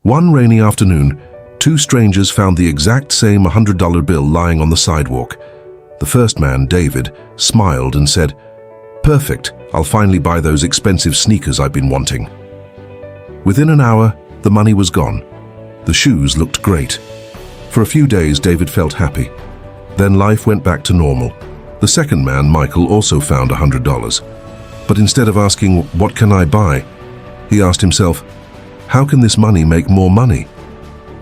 One rainy afternoon, two strangers found the exact same $100 bill lying on the sidewalk. The first man, David, smiled and said, "Perfect, I'll finally buy those expensive sneakers I've been wanting." Within an hour, the money was gone. The shoes looked great. For a few days, David felt happy. Then life went back to normal. The second man, Michael, also found $100. But instead of asking, "What can I buy?" he asked himself, "How can this money make more money?"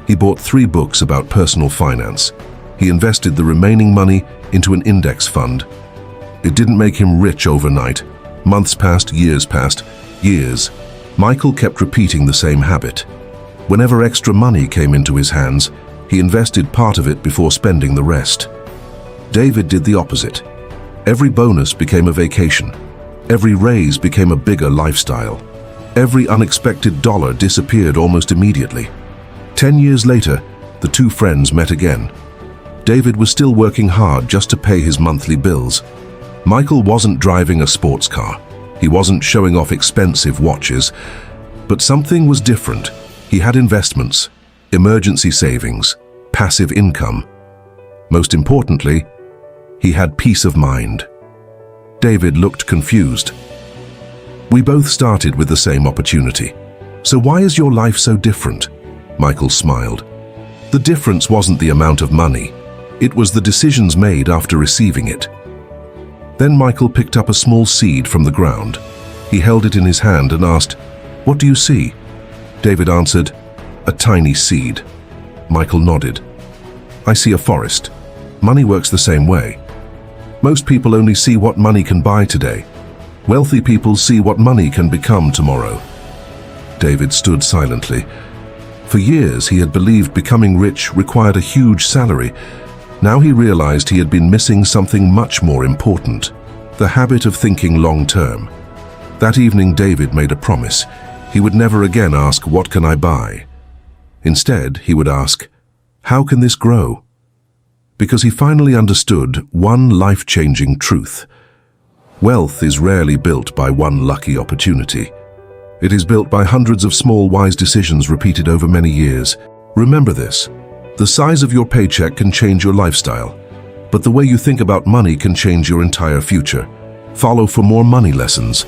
He bought 3 books about personal finance. He invested the remaining money into an index fund. It didn't make him rich overnight. Months passed, years. Michael kept repeating the same habit. Whenever extra money came into his hands, he invested part of it before spending the rest. David did the opposite. Every bonus became a vacation. Every raise became a bigger lifestyle. Every unexpected dollar disappeared almost immediately. 10 years later, the two friends met again. David was still working hard just to pay his monthly bills. Michael wasn't driving a sports car. He wasn't showing off expensive watches. But something was different. He had investments, emergency savings, passive income. Most importantly, he had peace of mind. David looked confused. "We both started with the same opportunity. So why is your life so different?" Michael smiled. "The difference wasn't the amount of money. It was the decisions made after receiving it." Then Michael picked up a small seed from the ground. He held it in his hand and asked, "What do you see?" David answered, "A tiny seed." Michael nodded. "I see a forest. Money works the same way. Most people only see what money can buy today. Wealthy people see what money can become tomorrow." David stood silently. For years, he had believed becoming rich required a huge salary. Now he realized he had been missing something much more important, the habit of thinking long-term. That evening, David made a promise. He would never again ask, "What can I buy?" Instead, he would ask, "How can this grow?" Because he finally understood one life-changing truth. Wealth is rarely built by one lucky opportunity. It is built by hundreds of small, wise decisions repeated over many years. Remember this. The size of your paycheck can change your lifestyle, but the way you think about money can change your entire future. Follow for more money lessons.